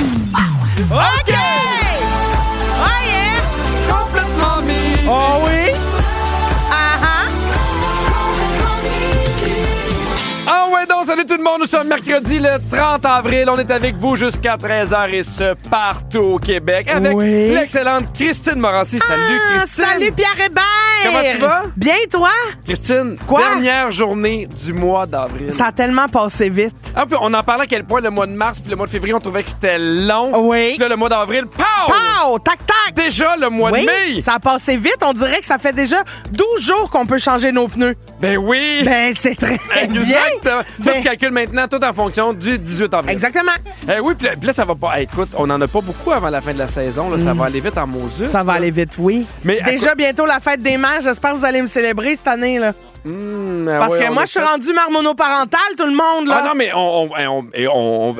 OK! Oh yeah! Complètement midi. Oh oui? Ah ouais, donc, salut tout le monde. Nous sommes mercredi le 30 avril. On est avec vous jusqu'à 13h et ce partout au Québec avec l'excellente Christine Morancy. Salut Christine. Salut Pierre Hébert. Comment tu vas? Bien, toi? Christine, Quoi? dernière journée du mois d'avril. Ça a tellement passé vite. Ah, puis on en parlait à quel point le mois de mars puis le mois de février, on trouvait que c'était long. Oui. Puis là, le mois d'avril, pow! Pow! Tac, tac! Déjà le mois de mai. Ça a passé vite. On dirait que ça fait déjà 12 jours qu'on peut changer nos pneus. Ben oui. Ben, c'est très bien. Exactement. Toi, Ben- tu calcules maintenant tout en fonction du 18 avril. Exactement. Oui, puis là, ça va pas. Écoute, on en a pas beaucoup avant la fin de la saison. Là. Ça va aller vite en Moses. Ça va aller vite, oui. Mais déjà bientôt la fête des mères. J'espère que vous allez me célébrer cette année, là. Parce que moi, je suis rendu mère monoparentale, tout le monde, là. Ah non, mais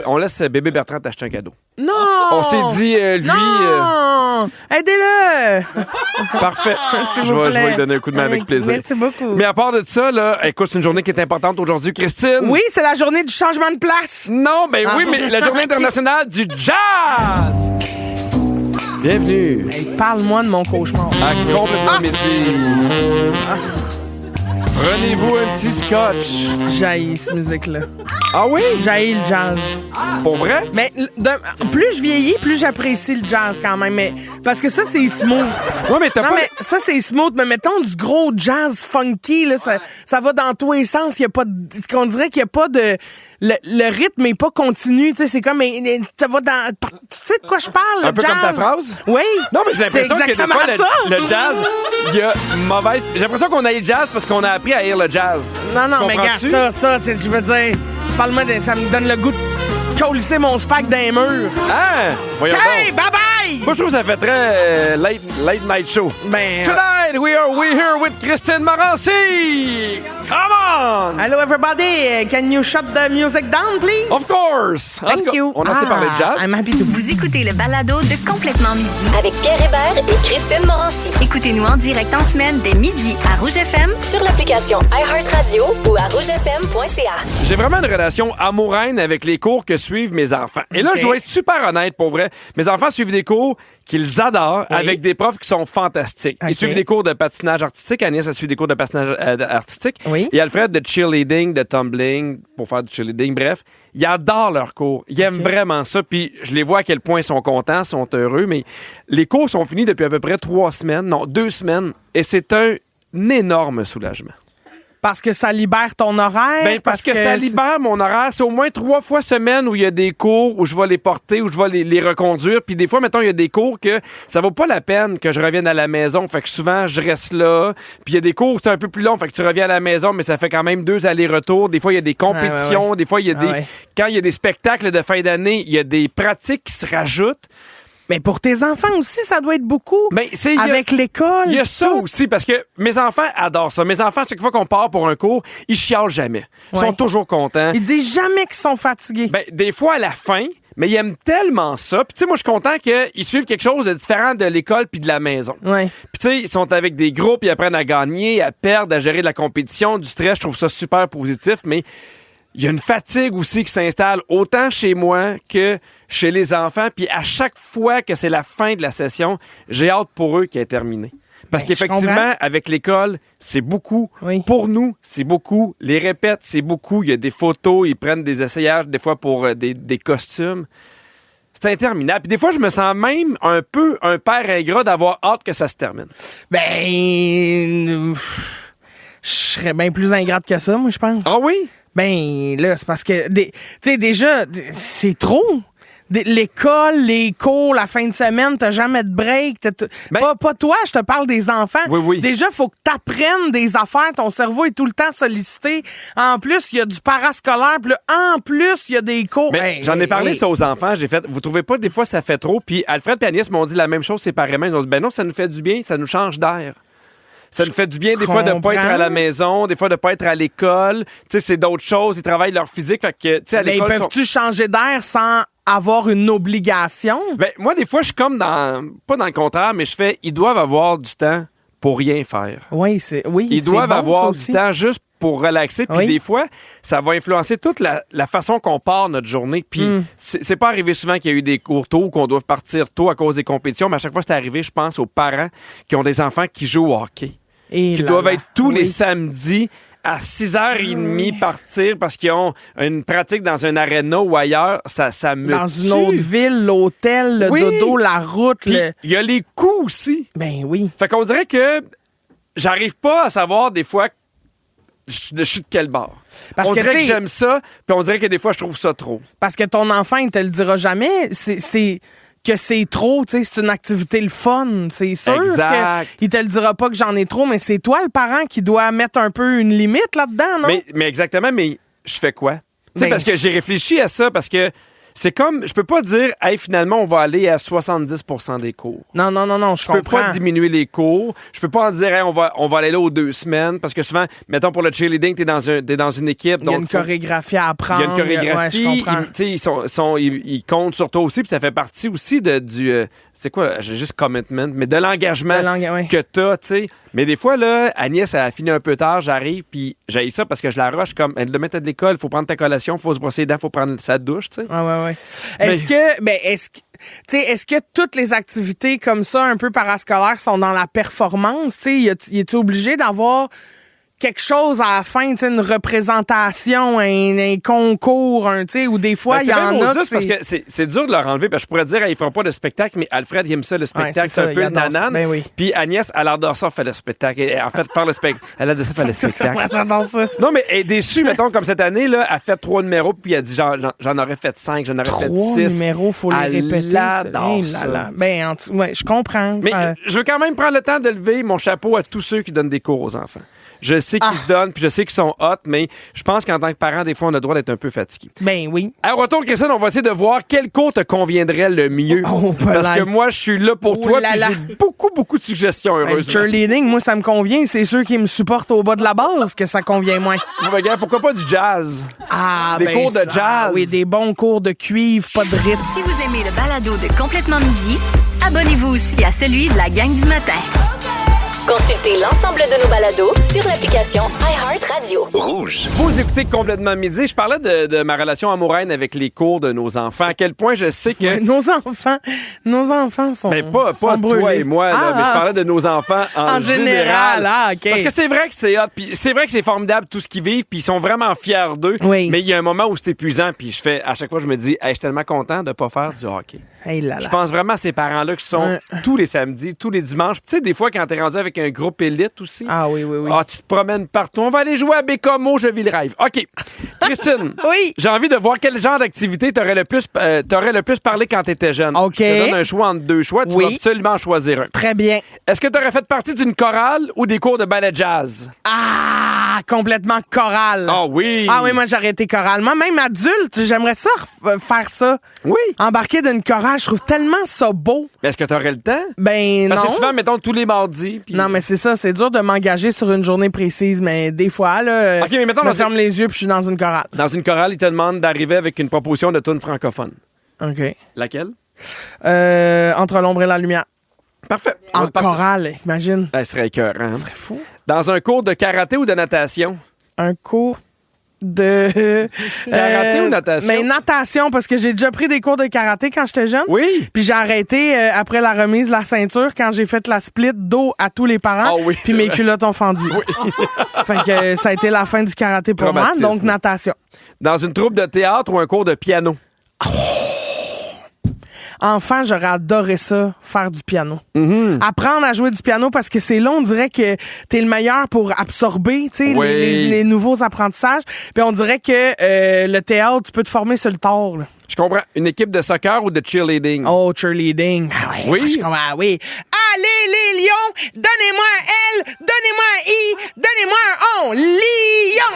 on laisse bébé Bertrand t'acheter un cadeau. Non! On s'est dit, lui... Non! Aidez-le! Parfait. S'il Je vous vais plaît. lui donner un coup de main avec plaisir. Merci beaucoup. Mais à part de ça, là, écoute, c'est une journée qui est importante aujourd'hui, Christine. Oui, c'est la journée du changement de place. Non, ben oui, Ah. mais la journée internationale du jazz! Bienvenue Hey, parle-moi de mon cauchemar. à Complètement Midi. Prenez-vous un petit scotch. J'haïs cette musique-là. Ah oui? J'haïs le jazz. Pour vrai? Mais plus je vieillis, plus j'apprécie le jazz quand même. Mais, parce que ça, c'est smooth. Oui, mais t'as Non, pas... mais ça, c'est smooth. Mais mettons du gros jazz funky, là, ça va dans tous les sens. Il y a pas qu'on dirait qu'il n'y a pas de... Le rythme n'est pas continu. Tu sais, c'est comme... Ça va dans... Tu sais de quoi je parle, le Un peu jazz? comme ta phrase? Oui. Non, mais j'ai l'impression C'est que des fois, exactement ça. le jazz, il y a mauvaise... J'ai l'impression qu'on a le jazz parce qu'on a appris à haïr le jazz. Non, mais regarde, Comprends-tu? ça, je veux dire... Parle-moi de... Ça me donne le goût de colisser mon spag dans les murs. Hein? Voyons Hey, donc. bye-bye! Moi, je trouve que ça fait très late night show. Ben... Tonight, we're here with Christine Morancy! Come on! Hello, everybody. Can you shut the music down, please? Of course! En tout Thank cas, you. on a assez parlé de jazz. I'm happy to... Vous écoutez le balado de Complètement Midi. Avec Pierre Hébert et Christine Morancy. Écoutez-nous en direct en semaine dès midi à Rouge FM. Sur l'application iHeartRadio ou à rougefm.ca. J'ai vraiment une relation amoureuse avec les cours que suivent mes enfants. Et là, Ok. je dois être super honnête, pour vrai. Mes enfants suivent des cours qu'ils adorent avec des profs qui sont fantastiques. Ils Ok. suivent des cours de patinage artistique. Agnès a suivi des cours de patinage artistique. Oui. Et Alfred de cheerleading, de tumbling, pour faire du cheerleading. Bref, ils adorent leurs cours. Ils aiment vraiment ça. Puis je les vois à quel point ils sont contents, sont heureux. Mais les cours sont finis depuis à peu près 2 semaines. Et c'est un énorme soulagement. Parce que ça libère ton horaire? Ben, parce que ça libère mon horaire. C'est au moins 3 fois semaine où il y a des cours où je vais les porter, où je vais les reconduire. Puis des fois, mettons, il y a des cours que ça vaut pas la peine que je revienne à la maison. Fait que souvent, je reste là. Puis il y a des cours où c'est un peu plus long. Fait que tu reviens à la maison, mais ça fait quand même 2 allers-retours. Des fois, il y a des compétitions. ouais. Des fois, il y a des... ouais. Quand il y a des spectacles de fin d'année, il y a des pratiques qui se rajoutent. Mais pour tes enfants aussi, ça doit être beaucoup. Ben, c'est... Avec l'école. Il y a ça tout. aussi, parce que mes enfants adorent ça. Mes enfants, chaque fois qu'on part pour un cours, ils chialent jamais. Ils Ouais. sont toujours contents. Ils disent jamais qu'ils sont fatigués. Ben, des fois, à la fin, mais ils aiment tellement ça. Puis, tu sais, moi, je suis content qu'ils suivent quelque chose de différent de l'école puis de la maison. Ouais. Puis, tu sais, ils sont avec des groupes, ils apprennent à gagner, à perdre, à gérer de la compétition, du stress. Je trouve ça super positif, mais il y a une fatigue aussi qui s'installe autant chez moi que chez les enfants. Puis, à chaque fois que c'est la fin de la session, j'ai hâte pour eux qu'elle est terminée. Parce Ben, je qu'effectivement, comprends. avec l'école, c'est beaucoup. Oui. Pour nous, c'est beaucoup. Les répètes, c'est beaucoup. Il y a des photos, ils prennent des essayages, des fois pour des costumes. C'est interminable. Puis des fois, je me sens même un peu un père ingrat d'avoir hâte que ça se termine. Ben... Je serais bien plus ingrate que ça, moi, je pense. Ah oui? Ben, là, c'est parce que... Tu sais, déjà, c'est trop. L'école, les cours, la fin de semaine, t'as jamais de break. Ben- pas toi, je te parle des enfants. Oui, oui. Déjà, faut que t'apprennes des affaires. Ton cerveau est tout le temps sollicité. En plus, il y a du parascolaire. Puis là, en plus, il y a des cours. Mais Hey, j'en ai hey, parlé hey. ça aux enfants. J'ai fait, vous trouvez pas des fois ça fait trop? Puis Alfred et Agnès m'ont dit la même chose séparément. Ils ont dit, ben non, ça nous fait du bien, ça nous change d'air. Ça nous fait du bien des fois de pas être à la maison, des fois de pas être à l'école. Tu sais, c'est d'autres choses. Ils travaillent leur physique. Fait que, tu sais, à Mais l'école... peuvent-tu changer d'air sans avoir une obligation? Ben, moi, des fois, je suis comme dans... Pas dans le contraire, mais je fais... Ils doivent avoir du temps pour rien faire. Oui, Ils doivent avoir du temps juste pour relaxer. Puis des fois, ça va influencer toute la façon qu'on part notre journée. Puis c'est pas arrivé souvent qu'il y a eu des cours tôt ou qu'on doit partir tôt à cause des compétitions, mais à chaque fois que c'est arrivé, je pense aux parents qui ont des enfants qui jouent au hockey. Qui doivent être tous les samedis à 6h30 partir parce qu'ils ont une pratique dans un aréna ou ailleurs, ça me dans tue. Une autre ville, l'hôtel, le dodo, la route. Puis il y a les coûts aussi. Ben oui. Fait qu'on dirait que j'arrive pas à savoir des fois je suis de quel bord. Parce on que, dirait que j'aime ça, puis on dirait que des fois je trouve ça trop. Parce que ton enfant, il te le dira jamais. C'est que c'est trop, tu sais, c'est une activité le fun. C'est sûr qu'il te le dira pas que j'en ai trop, mais c'est toi le parent qui doit mettre un peu une limite là-dedans, non? Mais exactement, mais je fais quoi? Tu sais, parce que j'ai réfléchi à ça, parce que c'est comme, je peux pas dire, hey, finalement, on va aller à 70% des cours. Non, je comprends. Je peux pas diminuer les cours. Je peux pas en dire, hey, on va aller là aux 2 semaines, parce que souvent, mettons pour le cheerleading, t'es dans une équipe. Il y a une chorégraphie à apprendre. Il y a une chorégraphie. Ouais, je comprends. Ils comptent sur toi aussi, puis ça fait partie aussi du c'est quoi, j'ai juste commitment, mais de l'engagement que t'as, tu sais. Mais des fois, là, Agnès, elle a fini un peu tard, j'arrive, puis j'haïs ça parce que je la rush comme, demain t'as de l'école, faut prendre ta collation, faut se brosser les dents, faut prendre sa douche, tu sais. Ouais. Est-ce que toutes les activités comme ça, un peu parascolaires, sont dans la performance, tu sais? Y es-tu obligé d'avoir quelque chose à la fin, une représentation, un concours, ou des fois, il y en a... Juste parce que c'est dur de leur enlever, parce que je pourrais dire, ils feront pas de spectacle, mais Alfred, il aime ça, le spectacle, c'est un peu nanane. Ben oui. Puis Agnès, elle adore ça, faire le spectacle. Et, en fait, faire le spectacle. Elle adore ça, faire le spectacle. Ça. Non, mais elle est déçue, mettons, comme cette année, là, elle fait 3 numéros, puis elle dit, j'en aurais fait 5, j'en aurais fait 6. 3 numéros, faut les répéter. Elle adore ça. Ben, je comprends. Mais je veux quand même prendre le temps de lever mon chapeau à tous ceux qui donnent des cours aux enfants. Je sais qu'ils se donnent, puis je sais qu'ils sont hot, mais je pense qu'en tant que parent, des fois, on a le droit d'être un peu fatigué. Ben oui. À retour, Christine, on va essayer de voir quel cours te conviendrait le mieux. Parce que moi, je suis là pour toi, puis j'ai beaucoup de suggestions, heureusement. Cheerleading, moi, ça me convient. C'est ceux qui me supportent au bas de la base que ça convient moins. Regarde, pourquoi pas du jazz? Des cours de jazz. Oui, des bons cours de cuivre, pas de rythme. Si vous aimez le balado de Complètement Midi, abonnez-vous aussi à celui de la gang du matin. Consultez l'ensemble de nos balados sur l'application iHeartRadio. Rouge. Vous écoutez Complètement Midi. Je parlais de ma relation amoureuse avec les cours de nos enfants. À quel point je sais que... Nos enfants sont Mais pas sont brûlés. Toi et moi, là, mais je parlais de nos enfants en général. OK. Parce que c'est vrai que c'est hot, puis c'est vrai que c'est formidable tout ce qu'ils vivent, puis ils sont vraiment fiers d'eux. Oui. Mais il y a un moment où c'est épuisant, puis à chaque fois, je me dis, hey, je suis tellement content de pas faire du hockey. Hey là là. Je pense vraiment à ces parents-là qui sont tous les samedis, tous les dimanches. Tu sais, des fois, quand t'es rendu avec un groupe élite aussi. Ah oui. Tu te promènes partout. On va aller jouer à Bécamo, je vis le rêve. OK. Christine. Oui. J'ai envie de voir quel genre d'activité t'aurais le plus parlé quand t'étais jeune. OK. Je te donne un choix entre 2 choix. Tu vas absolument en choisir un. Très bien. Est-ce que t'aurais fait partie d'une chorale ou des cours de ballet jazz? Complètement chorale. Ah oui. Ah oui, moi, j'aurais été chorale. Moi, même adulte, j'aimerais ça faire ça. Oui. Embarquer d'une chorale, je trouve tellement ça beau. Mais est-ce que t'aurais le temps? Ben Parce non. que c'est souvent, mettons, tous les mardis. Puis... Non, mais c'est ça, c'est dur de m'engager sur une journée précise, mais des fois, là, OK, mais mettons, je me ferme les yeux puis je suis dans une chorale. Dans une chorale, ils te demandent d'arriver avec une proposition de tune francophone. OK. Laquelle? Entre l'ombre et la lumière. Parfait. En chorale, imagine. Ça serait écœurant. Ce serait fou. Dans un cours de karaté ou de natation? Un cours de... Karaté ou natation? Mais natation, parce que j'ai déjà pris des cours de karaté quand j'étais jeune. Oui. Puis j'ai arrêté après la remise de la ceinture quand j'ai fait la split dos à tous les parents. Oh oui, puis mes culottes ont fendu. Oui. Fait que ça a été la fin du karaté pour moi, donc natation. Dans une troupe de théâtre ou un cours de piano? Enfant, j'aurais adoré ça, faire du piano. Mm-hmm. Apprendre à jouer du piano parce que c'est là, on dirait que t'es le meilleur pour absorber, tu sais, les nouveaux apprentissages. Puis on dirait que le théâtre, tu peux te former sur le tard, là. Je comprends. Une équipe de soccer ou de cheerleading? Oh, cheerleading. Ah ouais, oui. Moi, je comprends. Ah oui. Allez, les lions, donnez-moi un L, donnez-moi un I, donnez-moi un lion.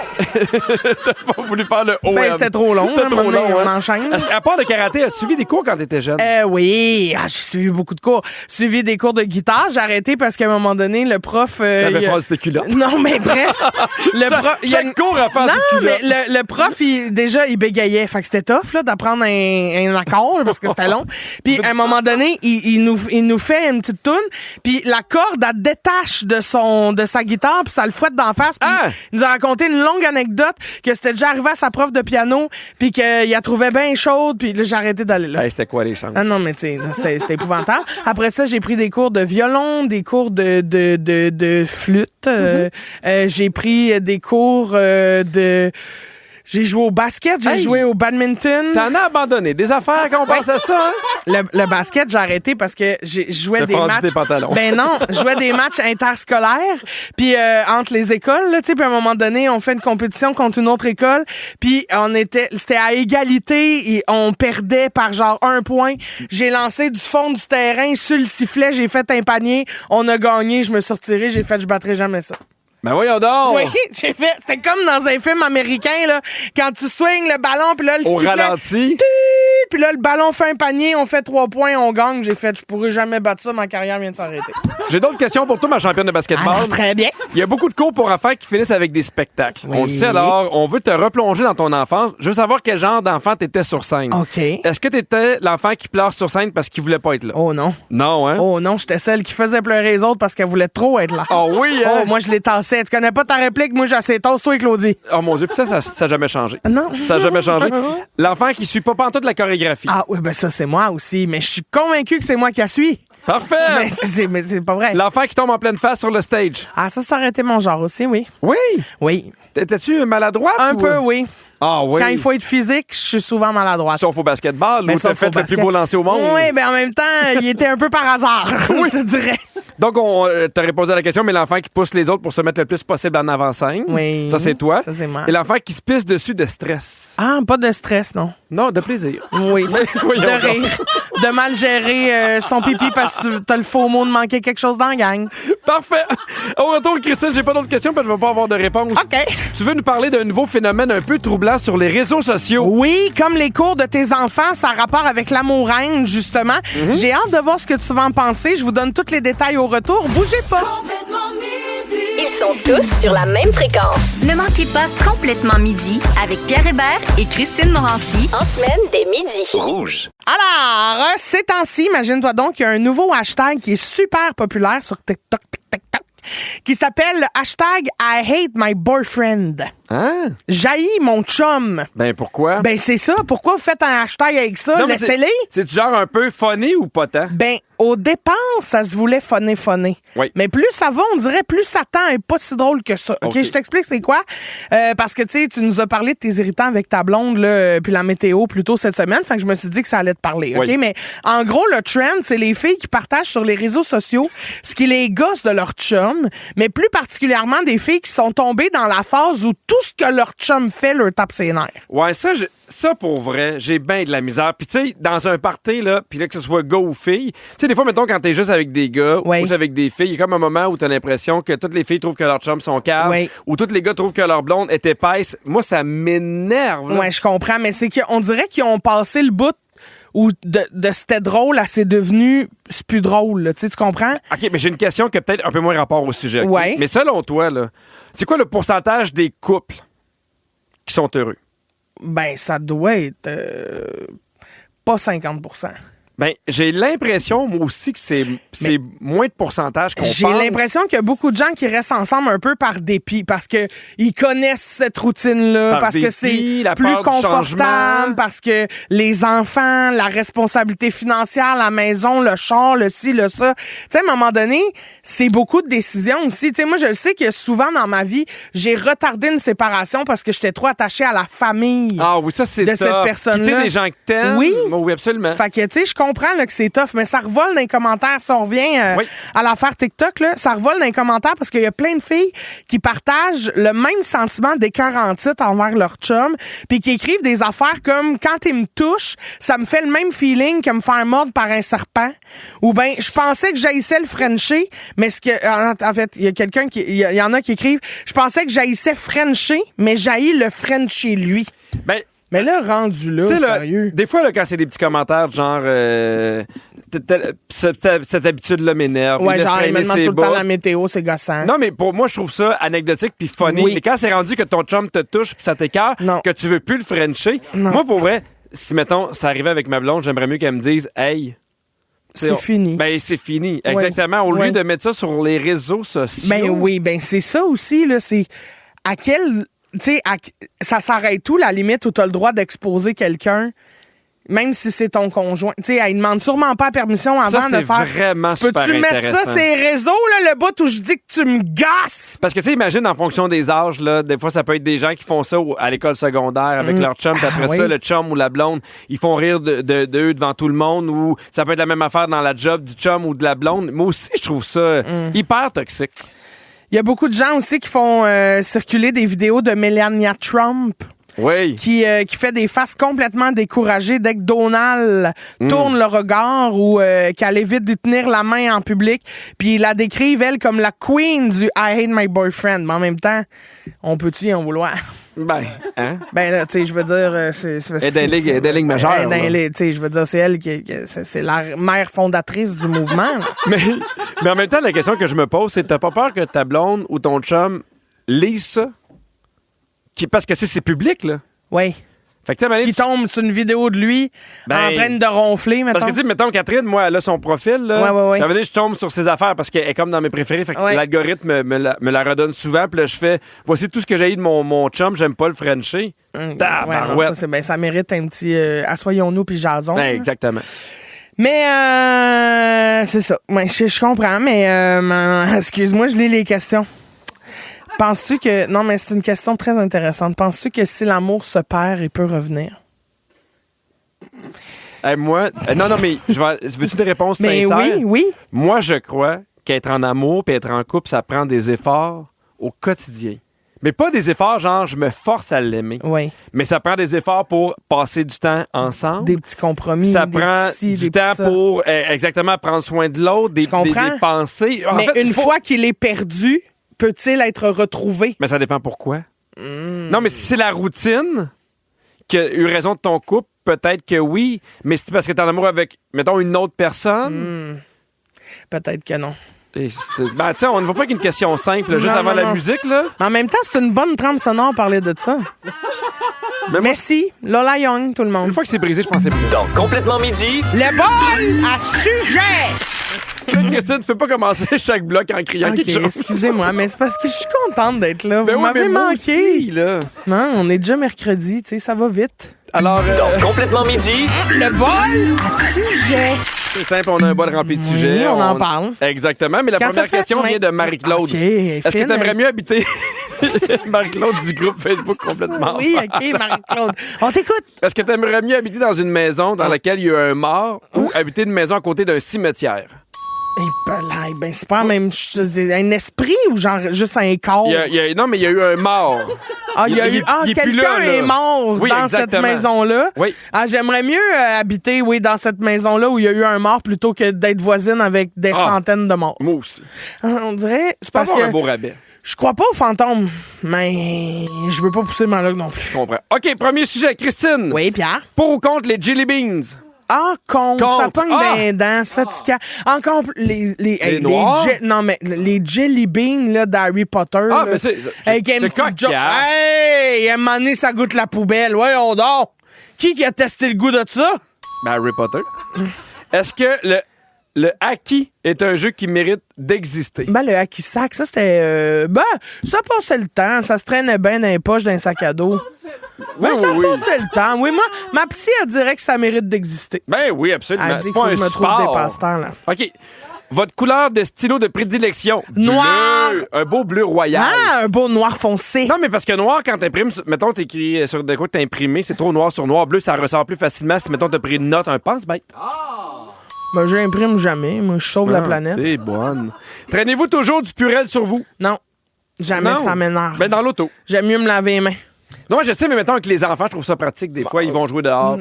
T'as pas voulu faire le O. Ben, c'était trop long. C'était trop long. On enchaîne. À part le karaté, as-tu suivi des cours quand t'étais jeune? Oui. J'ai suivi beaucoup de cours. J'ai suivi des cours de guitare. J'ai arrêté parce qu'à un moment donné, le prof... T'avais fait tes culottes? Non, mais presque. Chaque cours à faire ses culottes. Non, mais le prof, il bégayait. Fait que c'était tough, là, d'apprendre un accord, parce que c'était long. Puis, à un moment donné, il nous fait une petite toune. Puis, la corde, elle détache de sa guitare, puis ça le fouette d'en face. Puis il nous a raconté une longue anecdote que c'était déjà arrivé à sa prof de piano, puis qu'il la trouvait bien chaude, puis là, j'ai arrêté d'aller là. Hey, c'était quoi les chances? Ah non, mais tu sais, c'était épouvantable. Après ça, j'ai pris des cours de violon, des cours de flûte. J'ai pris des cours de... J'ai joué au basket, j'ai joué au badminton. T'en as abandonné des affaires quand on pense à ça, hein? Le basket, j'ai arrêté parce que je jouais des matchs. Tes pantalons. Ben non, je jouais des matchs interscolaires, puis entre les écoles, là, tu sais, puis à un moment donné, on fait une compétition contre une autre école, puis c'était à égalité et on perdait par genre 1 point. J'ai lancé du fond du terrain sur le sifflet, j'ai fait un panier, on a gagné, je me suis retiré, j'ai fait je battrai jamais ça. Ben voyons donc! Oui, j'ai fait. C'était comme dans un film américain, là, quand tu swings le ballon, puis là, le Au sifflet... ralenti? Puis là, le ballon fait un panier, on fait 3 points, on gagne. J'ai fait, je pourrais jamais battre ça, ma carrière vient de s'arrêter. J'ai d'autres questions pour toi, ma championne de basketball. Alors, très bien. Il y a beaucoup de cours pour enfants qui finissent avec des spectacles. Oui. On le sait alors, on veut te replonger dans ton enfance. Je veux savoir quel genre d'enfant t'étais sur scène. OK. Est-ce que t'étais l'enfant qui pleure sur scène parce qu'il voulait pas être là? Oh non. Non, hein? Oh non, j'étais celle qui faisait pleurer les autres parce qu'elle voulait trop être là. Oh oui, hein? Oh, moi, je les tassais. Tu connais pas ta réplique? Moi, j'assais tosse, toi et Claudie. Oh mon Dieu, puis ça a jamais changé. Non. Ça a jamais changé. L'enfant qui suit pas pantoute la chorégraphie. Ah oui, ben ça, c'est moi aussi. Mais je suis convaincu que c'est moi qui la suis. Parfait! Mais c'est pas vrai. L'enfant qui tombe en pleine face sur le stage. Ah, ça aurait été mon genre aussi, oui. Oui! Oui. T'étais-tu maladroite? Un ou... peu, oui. Ah oui. Quand il faut être physique, je suis souvent maladroite. Sauf au basketball, Mais où t'as sauf fait au le plus basket. beau lancer au monde. Oui, ben en même temps, il était un peu par hasard, je te dirais. Donc, t'as répondu à la question, mais l'enfant qui pousse les autres pour se mettre le plus possible en avant-scène. Oui. Ça, c'est toi. Ça, c'est moi. Et l'enfant qui se pisse dessus de stress. Ah, pas de stress, non. Non, de plaisir. Oui. voyons De rire. De mal gérer son pipi parce que t'as le faux mot de manquer quelque chose dans la gang. Parfait. Au retour, Christine, j'ai pas d'autres questions parce que je vais pas avoir de réponse. OK. Tu veux nous parler d'un nouveau phénomène un peu troublant sur les réseaux sociaux? Oui, comme les cours de tes enfants, ça a rapport avec l'amour-haine, justement. J'ai hâte de voir ce que tu vas en penser. Je vous donne tous les détails au retour. Bougez pas. Ils sont tous sur la même fréquence. Ne manquez pas Complètement Midi avec Pierre Hébert et Christine Morancy. En semaine, dès midi. Rouge. Alors, ces temps-ci, imagine-toi donc, il y a un nouveau hashtag qui est super populaire sur TikTok, qui s'appelle le hashtag I hate my boyfriend. Hein? J'haïs mon chum. Ben, pourquoi? Ben, c'est ça. Pourquoi vous faites un hashtag avec ça? Non, mais Laissez-les. C'est genre un peu funny ou pas tant? Ben, au départ, ça se voulait funner. Oui. Mais plus ça va, on dirait plus Satan est pas si drôle que ça. OK, je t'explique c'est quoi. Parce que, tu sais, tu nous as parlé de tes irritants avec ta blonde, là, puis la météo plus tôt cette semaine. Fait que je me suis dit que ça allait te parler. OK? Oui. Mais en gros, le trend, c'est les filles qui partagent sur les réseaux sociaux ce qui les gosse de leur chum, mais plus particulièrement des filles qui sont tombées dans la phase où tout ce que leur chum fait leur tape ses nerfs. Ouais, ça pour vrai, j'ai bien de la misère. Puis tu sais, dans un party, là, puis là, que ce soit gars ou fille, tu sais, des fois, mettons, quand t'es juste avec des gars Oui. ou avec des filles, il y a comme un moment où t'as l'impression que toutes les filles trouvent que leur chum sont caves Oui. ou tous les gars trouvent que leur blonde est épaisse. Moi, ça m'énerve. là. Ouais, je comprends, mais c'est qu'on dirait qu'ils ont passé le bout où de c'était drôle à c'est devenu c'est plus drôle, là. Tu comprends? OK, mais j'ai une question qui a peut-être un peu moins rapport au sujet. OK? Ouais. Mais selon toi, là, c'est quoi le pourcentage des couples qui sont heureux? Ben, ça doit être pas 50%. Ben, j'ai l'impression, moi aussi, que c'est moins de pourcentage qu'on pense. J'ai l'impression qu'il y a beaucoup de gens qui restent ensemble un peu par dépit, parce que ils connaissent cette routine-là, Par parce que dépit, c'est la plus peur du changement. confortable, parce que les enfants, la responsabilité financière, la maison, le char, le ci, le ça. Tu sais, à un moment donné, c'est beaucoup de décisions aussi. Tu sais, moi, je le sais que souvent dans ma vie, j'ai retardé une séparation parce que j'étais trop attachée à la famille. Ah oui, ça, c'est de tough. cette personne-là. Quitter des gens que t'aimes. Oui. Oui, absolument. Fait que, tu sais, je comprends là, que c'est tough, mais ça revole dans les commentaires. Si on revient Oui. à l'affaire TikTok, là, ça revole dans les commentaires parce qu'il y a plein de filles qui partagent le même sentiment d'écœur en titre envers leur chum, puis qui écrivent des affaires comme « Quand il me touche, ça me fait le même feeling que me faire mordre par un serpent. » Ou bien « Je pensais que j'haïssais le Frencher, mais ce que... » En fait, il y a quelqu'un qui... Il y en a qui écrivent « Je pensais que j'haïssais Frencher, mais j'haïs le Frencher lui. » Ben, Mais là, rendu là, tu sais, là, sérieux. des fois, là, quand c'est des petits commentaires, genre, cette habitude-là m'énerve. Ouais, il laisse genre, il traîner me demande ses tout le temps bas. la météo, c'est gossant. Non, mais pour moi, je trouve ça anecdotique puis funny. Oui. Mais quand c'est rendu que ton chum te touche puis ça t'écoeure, Non. que tu veux plus le frencher, Non. moi, pour vrai, si, mettons, ça arrivait avec ma blonde, j'aimerais mieux qu'elle me dise « Hey, C'est fini. Ben, c'est fini, exactement. Au lieu de mettre ça sur les réseaux sociaux. Ben oui, ben c'est ça aussi, là. C'est à quel... Tu sais, ça s'arrête où, la limite où tu as le droit d'exposer quelqu'un, même si c'est ton conjoint? Tu sais, il demande sûrement pas la permission avant de faire... Ça, c'est vraiment super Peux-tu mettre ça sur les réseaux, là, le bout où je dis que tu me gasses? Parce que, tu sais, imagine, en fonction des âges, là, des fois, ça peut être des gens qui font ça à l'école secondaire avec leur chum, puis après ça, le chum ou la blonde, ils font rire de eux devant tout le monde, ou ça peut être la même affaire dans la job du chum ou de la blonde. Moi aussi, je trouve ça hyper toxique. Il y a beaucoup de gens aussi qui font circuler des vidéos de Melania Trump. Oui. Qui fait des faces complètement découragées dès que Donald tourne le regard ou qu'elle évite de tenir la main en public. Puis ils la décrivent, elle, comme la queen du I hate my boyfriend. Mais en même temps, on peut-tu y en vouloir? Ben, hein? Ben là, tu sais, je veux dire... Elle est des lignes majeures. Tu sais, je veux dire, c'est elle c'est la mère fondatrice du mouvement. mais en même temps, la question que je me pose, c'est t'as pas peur que ta blonde ou ton chum lise ça? Parce que c'est public, là. Oui. Fait que, qui tombe sur une vidéo de lui en train de ronfler, mettons. Parce que, mettons, Catherine, moi, elle a son profil, là. Ouais. Ça veut dire que je tombe sur ses affaires parce qu'elle est comme dans mes préférés. Fait que l'algorithme me la redonne souvent. Puis là, je fais, voici tout ce que j'ai eu de mon chum, j'aime pas le Frencher. Ça mérite un petit assoyons-nous puis jason. Ben, exactement. Mais, c'est ça. Ouais, je comprends, mais, excuse-moi, je lis les questions. Penses-tu que... Non, mais c'est une question très intéressante. Penses-tu que si l'amour se perd, il peut revenir? Moi... non, mais veux-tu des réponses sincères? Oui. Moi, je crois qu'être en amour puis être en couple, ça prend des efforts au quotidien. Mais pas des efforts genre je me force à l'aimer. Oui. Mais ça prend des efforts pour passer du temps ensemble. Des petits compromis. Ça prend du temps pour exactement prendre soin de l'autre, des pensées. Mais une fois qu'il est perdu... peut-il être retrouvé? Mais ça dépend pourquoi. Non, mais si c'est la routine qui a eu raison de ton couple, peut-être que oui. Mais si c'est parce que t'es en amour avec, mettons, une autre personne... Peut-être que non. Ben, tiens, on ne voit pas qu'une question simple, juste avant la musique, là. Mais en même temps, c'est une bonne trame sonore parler de ça. Merci, Lola Young, tout le monde. Une fois que c'est brisé, je pensais plus. Donc, complètement midi. Le bol à sujet! Christine, tu peux pas commencer chaque bloc en criant quelque chose. Excusez-moi, mais c'est parce que je suis contente d'être là. Vous Ben m'avez manqué. Aussi, là. Non, on est déjà mercredi, tu sais, ça va vite. Alors, donc, complètement midi. Le bol à sujet. C'est simple, on a un bol rempli de sujets. On en parle. Exactement, mais la première question vient de Marie-Claude. Okay, est-ce que tu aimerais mieux habiter... Marie-Claude du groupe Facebook complètement. Oui, OK, Marie-Claude. On t'écoute. Est-ce que tu aimerais mieux habiter dans une maison dans laquelle il y a un mort ou habiter une maison à côté d'un cimetière? Ben, c'est pas même un esprit ou genre juste un corps? Non, mais il y a eu un mort. Quelqu'un est mort dans exactement. cette maison-là. Oui. J'aimerais mieux habiter, dans cette maison-là où il y a eu un mort plutôt que d'être voisine avec des centaines de morts. Moi aussi. On dirait, c'est parce que... que un beau rabais. Je crois pas aux fantômes, mais je veux pas pousser ma langue non plus. Je comprends. OK, premier sujet, Christine. Oui, Pierre. Pour ou contre les jelly beans? Contre. Ça pogne des dents, c'est fatigant. Encore les noirs? Non, mais les jelly beans là, d'Harry Potter. Mais c'est cocasse. Hey! À un moment donné, ça goûte la poubelle. Ouais, on dort. Qui a testé le goût de ça? Ben, Harry Potter. Est-ce que le Haki est un jeu qui mérite d'exister? Ben, le Hacky Sack, ça, c'était... ça passait le temps. Ça se traînait bien dans les poches d'un sac à dos. Oui, ça passait le temps. Oui, moi, ma psy, elle dirait que ça mérite d'exister. Ben oui, absolument. Elle dit qu'il faut que je me trouve des passe-temps, là. OK. Votre couleur de stylo de prédilection? Noir! Bleu. Un beau bleu royal. Un beau noir foncé. Non, mais parce que noir, quand t'imprimes, mettons, t'écris sur de quoi que t'as imprimé, c'est trop noir sur noir. Bleu, ça ressort plus facilement si, mettons, t'as pris une note, un pense-bête. Ben, j'imprime jamais. Moi, je sauve la planète. C'est bonne. Traînez-vous toujours du Purel sur vous? Non. Jamais, ça m'énerve. Ben, dans l'auto. J'aime mieux me laver les mains. Non, je sais, mais mettons avec les enfants, je trouve ça pratique. Des fois, ils vont jouer dehors.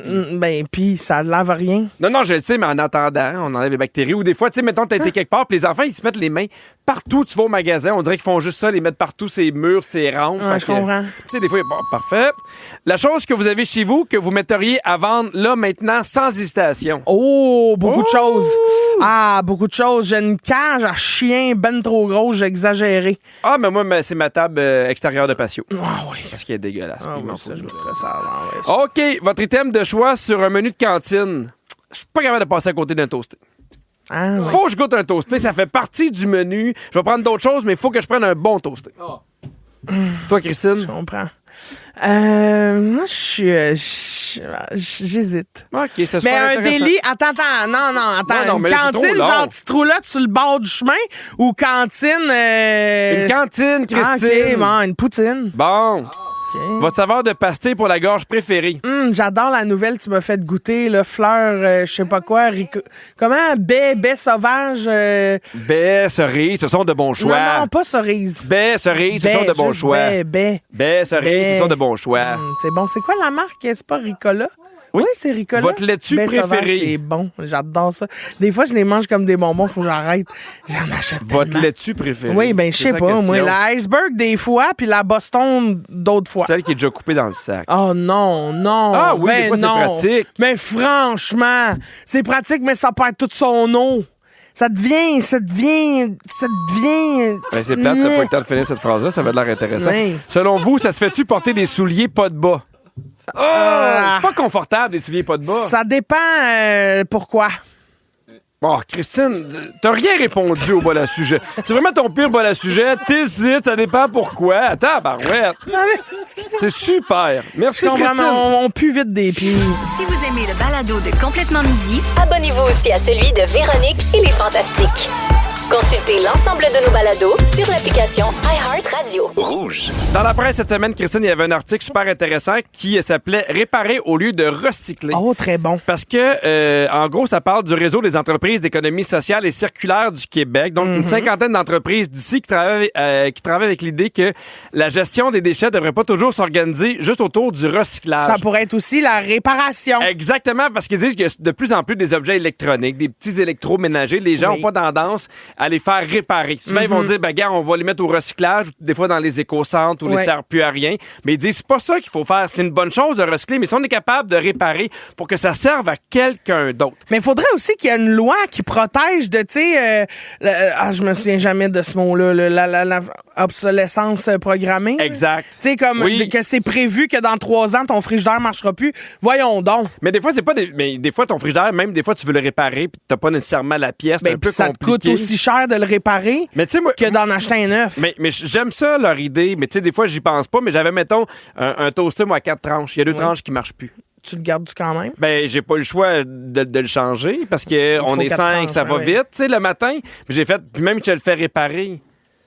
Puis ça lave rien. Non, je le sais, mais en attendant, on enlève les bactéries. Ou des fois, tu sais, mettons, t'as été quelque part, puis les enfants, ils se mettent les mains partout. Tu vas au magasin, on dirait qu'ils font juste ça, les mettre partout, ces murs, ces rampes. Je comprends. Tu sais, des fois, bon, parfait. La chose que vous avez chez vous, que vous metteriez à vendre là, maintenant, sans hésitation. Beaucoup de choses. Beaucoup de choses. J'ai une cage à chien ben trop grosse, j'ai exagéré. Mais moi, c'est ma table extérieure de patio. Oui. Parce qu'elle est dégueulasse. Ça, OK, votre item de choix sur un menu de cantine. Je suis pas capable de passer à côté d'un toasté. Ah, ouais. Faut que je goûte un toasté, ça fait partie du menu. Je vais prendre d'autres choses, mais il faut que je prenne un bon toasté. Toi, Christine? Je comprends. Moi, j'hésite. OK, c'est super Mais un intéressant. délit, attends, attends. Non, mais Une là, c'est cantine, trop long. genre petite roulotte sur le bord du chemin ou cantine... Une cantine, Ah, Christine. OK, bon, une poutine. Bon. OK. Votre saveur de pasté pour la gorge préférée? J'adore la nouvelle que tu m'as fait goûter, là, fleur, je sais pas quoi, comment, baie sauvage. Baie, cerise, ce sont de bons choix. Non, pas cerise. Baie, cerise, ce sont de bons juste choix. baie. Baie, cerise, Baie. ce sont de bons choix. C'est bon. C'est quoi la marque? C'est pas Ricola? Oui. C'est Ricola. Votre laitue Baie sauvage, préférée? c'est bon. J'adore ça. Des fois, je les mange comme des bonbons. Faut que j'arrête. J'en achète Votre tellement. laitue préférée? Oui, ben je C'est sais ça pas. la Moi, question. la iceberg des fois, puis la Boston d'autres fois. Celle qui est déjà coupée dans le sac. Oh non. Ah oui, ben des fois, c'est non. pratique. Mais franchement, c'est pratique, mais ça perd toute son eau. Ça devient... Ben, c'est plate, t'as pas eu le temps de finir cette phrase-là, ça va de l'air intéressant. Ouais. Selon vous, ça se fait-tu porter des souliers pas de bas? Oh! C'est pas confortable, des souliers pas de bas. Ça dépend pourquoi. Oh, Christine, t'as rien répondu au bol à sujet. C'est vraiment ton pire bol à sujet. T'hésites, ça dépend pourquoi. Attends, barouette. C'est super. Merci, Ils sont Christine. vraiment, on pue vite des pieds. Si vous aimez le balado de Complètement Midi, Abonnez-vous aussi à celui de Véronique et les Fantastiques. Consultez l'ensemble de nos balados sur l'application iHeartRadio. Rouge. Dans la presse cette semaine, Christine, il y avait un article super intéressant qui s'appelait « Réparer au lieu de recycler ». Oh, très bon. Parce que, en gros, ça parle du réseau des entreprises d'économie sociale et circulaire du Québec. Donc, une cinquantaine d'entreprises d'ici qui travaillent avec l'idée que la gestion des déchets ne devrait pas toujours s'organiser juste autour du recyclage. Ça pourrait être aussi la réparation. Exactement, parce qu'ils disent qu'il y a de plus en plus des objets électroniques, des petits électroménagers. Les gens n'ont Oui. pas tendance à les faire réparer. Souvent, ils vont dire, ben, gars, on va les mettre au recyclage, des fois dans les éco-centres où ils ne Ouais. servent plus à rien. Mais ils disent, c'est pas ça qu'il faut faire. C'est une bonne chose de recycler, mais si on est capable de réparer pour que ça serve à quelqu'un d'autre. Mais il faudrait aussi qu'il y ait une loi qui protège de, tu sais, je me souviens jamais de ce mot-là, la obsolescence programmée. Exact. Tu sais, comme Oui. que c'est prévu que dans 3 ans, ton frigidaire marchera plus. Voyons donc. Mais des fois, c'est pas mais des fois, ton frigidaire, même des fois, tu veux le réparer puis t'as pas nécessairement la pièce. C'est un Ben, peu puis ça te compliqué. coûte aussi cher de le réparer Mais tu sais, moi, que d'en acheter un neuf. Mais j'aime ça, leur idée. Mais tu sais, des fois, j'y pense pas. Mais j'avais, mettons, un toaster, moi, à 4 tranches. Il y a 2 tranches qui marchent plus. Tu le gardes-tu quand même? Ben, j'ai pas le choix de le changer parce que on faut est 4 5, tranches, ça va ouais. vite, tu sais, le matin. Puis j'ai fait, puis même que je le fais réparer.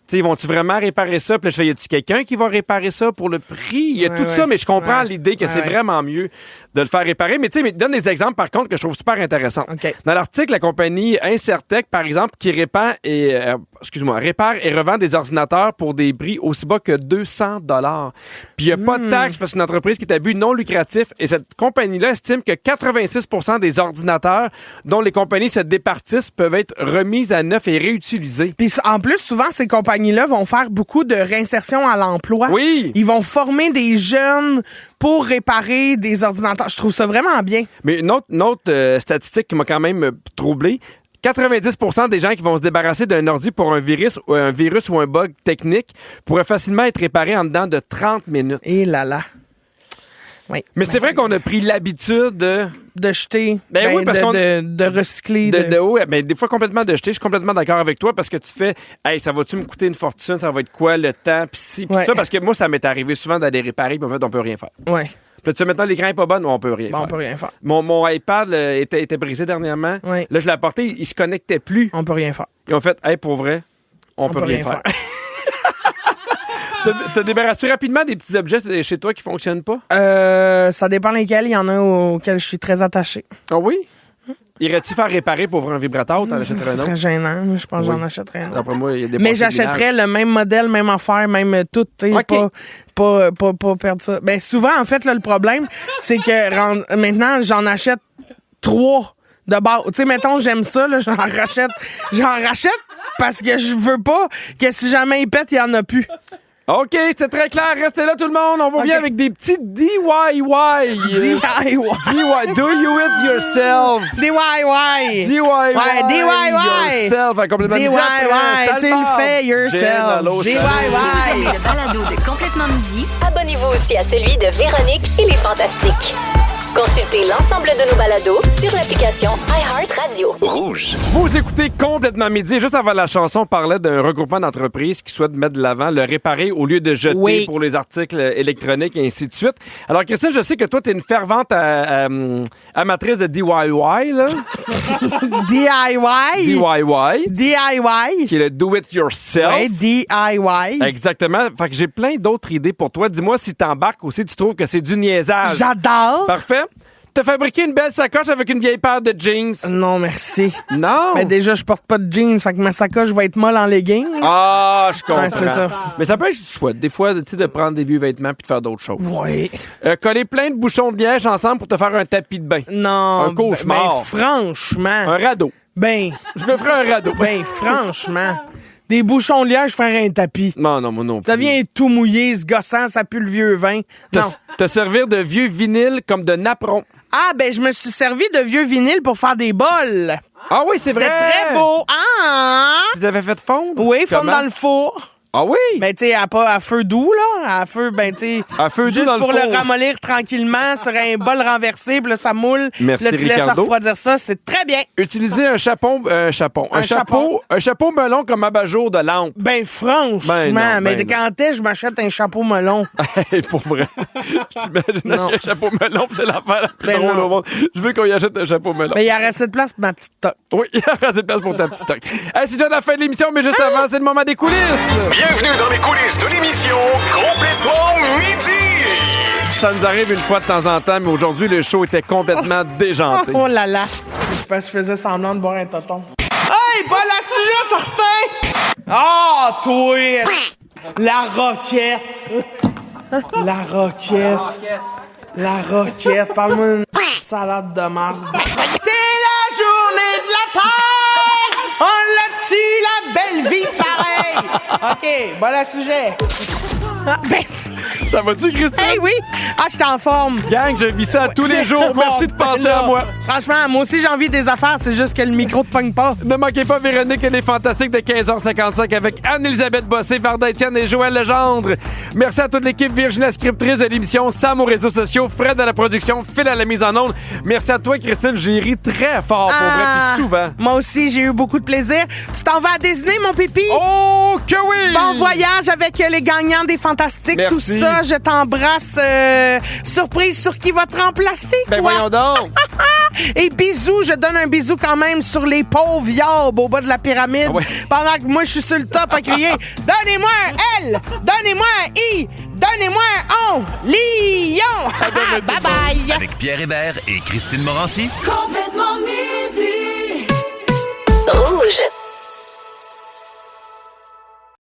Tu sais, vont-tu vraiment réparer ça? Puis là, je fais, y a-tu quelqu'un qui va réparer ça pour le prix? Il y a Ouais, tout ouais. ça, mais je comprends Ouais. l'idée que c'est Ouais. vraiment mieux de le faire réparer. Mais tu sais, donne des exemples, par contre, que je trouve super intéressants. OK. Dans l'article, la compagnie Incertec, par exemple, qui répare et revend des ordinateurs pour des prix aussi bas que 200 $. Puis il n'y a pas de taxe parce que c'est une entreprise qui est à but non lucratif. Et cette compagnie-là estime que 86% des ordinateurs dont les compagnies se départissent peuvent être remises à neuf et réutilisés. Puis en plus, souvent, ces compagnies-là vont faire beaucoup de réinsertion à l'emploi. Oui. Ils vont former des jeunes pour réparer des ordinateurs. Je trouve ça vraiment bien. Mais une autre statistique qui m'a quand même troublé, 90% des gens qui vont se débarrasser d'un ordi pour un virus ou un bug technique pourraient facilement être réparés en dedans de 30 minutes. Et là là. Oui. Mais c'est vrai qu'on a pris l'habitude de jeter, Ben oui, parce qu'on- de recycler. ouais, ben, des fois complètement de jeter. Je suis complètement d'accord avec toi parce que tu fais, hey, ça va-tu me coûter une fortune? Ça va être quoi le temps? Puis ci, puis Ouais. ça. Parce que moi, ça m'est arrivé souvent d'aller réparer, puis en fait, on peut rien faire. Ouais. Puis là, tu sais, maintenant, l'écran est pas bon, on peut rien Bon, faire. on peut rien faire. Mon iPad était brisé dernièrement. Ouais. Là, je l'ai apporté, il se connectait plus. On peut rien faire. Ils ont fait, hey, pour vrai, on peut rien faire. T'as débarrassé rapidement des petits objets chez toi qui fonctionnent pas? Ça dépend lesquels. Il y en a auxquels je suis très attachée. Ah oui? Irais-tu faire réparer pour ouvrir un vibrateur ou t'en C'est achèterais un très autre? gênant. Je pense que Oui. j'en achèterais un autre. D'après moi, il y a des Mais passés de j'achèterais ménage. le même modèle, même affaire, même tout. Tu sais, OK. pas perdre ça. Ben, souvent, en fait, là, le problème, c'est que maintenant, j'en achète 3 de base. Tu sais, mettons, j'aime ça, là, j'en rachète parce que je veux pas que si jamais il pète, il y en a plus. OK, c'était très clair. Restez là, tout le monde. On va venir avec des petits DIY. DIY. Do you it yourself. DIY. DIY. Ouais, DIY. Yourself. À complément de DIY, ça, tu le fais yourself. si vous aimez DIY. le balado de Complètement Midi, Abonnez-vous aussi à celui de Véronique et les Fantastiques. Consultez l'ensemble de nos balados sur l'application iHeartRadio. Rouge. Rouge. Vous écoutez Complètement Midi. Juste avant la chanson, on parlait d'un regroupement d'entreprises qui souhaitent mettre de l'avant le réparer au lieu de jeter Oui. pour les articles électroniques et ainsi de suite. Alors, Christine, je sais que toi, tu es une fervente amatrice de DIY, là. DIY. DIY, DIY. qui est le Do It Yourself. Ouais, DIY. Exactement. Fait que j'ai plein d'autres idées pour toi. Dis-moi si t'embarques aussi, tu trouves que c'est du niaisage. J'adore. Parfait. T'as fabriqué une belle sacoche avec une vieille paire de jeans. Non, merci. Non. Mais déjà, je porte pas de jeans, fait que ma sacoche va être molle en leggings. Ah, je comprends. Ouais, c'est ça. Mais ça peut être chouette, des fois, tu sais, de prendre des vieux vêtements puis de faire d'autres choses. Oui. Coller plein de bouchons de liège ensemble pour te faire un tapis de bain. Non. Un cauchemar. Ben, franchement. Un radeau. Ben, Je me ferais un radeau. franchement. Des bouchons de liège, faire un tapis. Non, non, moi non plus. Ça vient tout mouillé, ce gossant, ça pue le vieux vin. Non. Te servir de vieux vinyles comme de napperons. Ah, ben, je me suis servi de vieux vinyle pour faire des bols. Ah oui, c'est vrai. C'était très beau. Ah! Tu les avais fait fondre? Oui, fondre Comment? dans le four. Ah oui? Ben, tu sais, à feu doux, là. À feu, ben, tu sais. À feu doux juste dans le pour four. le ramollir tranquillement sur un bol renversé, puis là, ça moule. Merci, là, tu laisses Ricardo. refroidir ça. C'est très bien. Utiliser un chapeau melon comme abat-jour de lampe. Ben, franchement. Ben non, mais ben non. quand est-ce que je m'achète un chapeau melon? Hey, pour vrai. J'imagine Non. qu'un chapeau melon, c'est l'affaire la plus Ben drôle non. au monde. Je veux qu'on y achète un chapeau melon. Ben, il y a assez de place pour ma petite toque. Oui, il y a assez de place pour ta petite toque. Hey, c'est déjà la fin de l'émission, mais juste avant, c'est le moment des coulisses. Bienvenue dans les coulisses de l'émission Complètement Midi. Ça nous arrive une fois de temps en temps, mais aujourd'hui, le show était complètement déjanté. Oh là là. Je pense que je faisais semblant de boire un toton. Hey, pas la sujet, certain! Ah, toi! La roquette! La roquette! La roquette! Parle-moi d'une salade de marde. C'est la journée de la Terre! On l'a-tu la belle vie pareil? OK, bon la sujet. Ah, ben, Ça va-tu, Christine? hey, oui! Ah, je suis en forme. Gang, je vis ça tous les jours. Bon, Merci de penser ben là, à moi. Franchement, moi aussi, j'ai envie des affaires. C'est juste que le micro te pogne pas. Ne manquez pas Véronique et les Fantastiques de 15h55 avec Anne-Elisabeth Bossé, Varda Étienne et Joël Legendre. Merci à toute l'équipe, Virginie, la scriptrice de l'émission, Sam aux réseaux sociaux, Fred à la production, Phil à la mise en onde. Merci à toi, Christine. J'ai ri très fort, pour vrai, puis souvent. Moi aussi, j'ai eu beaucoup de plaisir. Tu t'en vas à Disney, mon pipi? Oh, que oui! Bon voyage avec les gagnants des Fantastiques. Merci. Tout ça, je t'embrasse. Surprise sur qui va te remplacer, Ben quoi. voyons donc. Et bisous, je donne un bisou quand même sur les pauvres yarbes au bas de la pyramide. Ah ouais. Pendant que moi, je suis sur le top à crier « Donnez-moi un L! Donnez-moi un I! Donnez-moi un on! Lion! » Bye bye! Avec Pierre Hébert et Christine Morancy. Complètement midi. Rouge.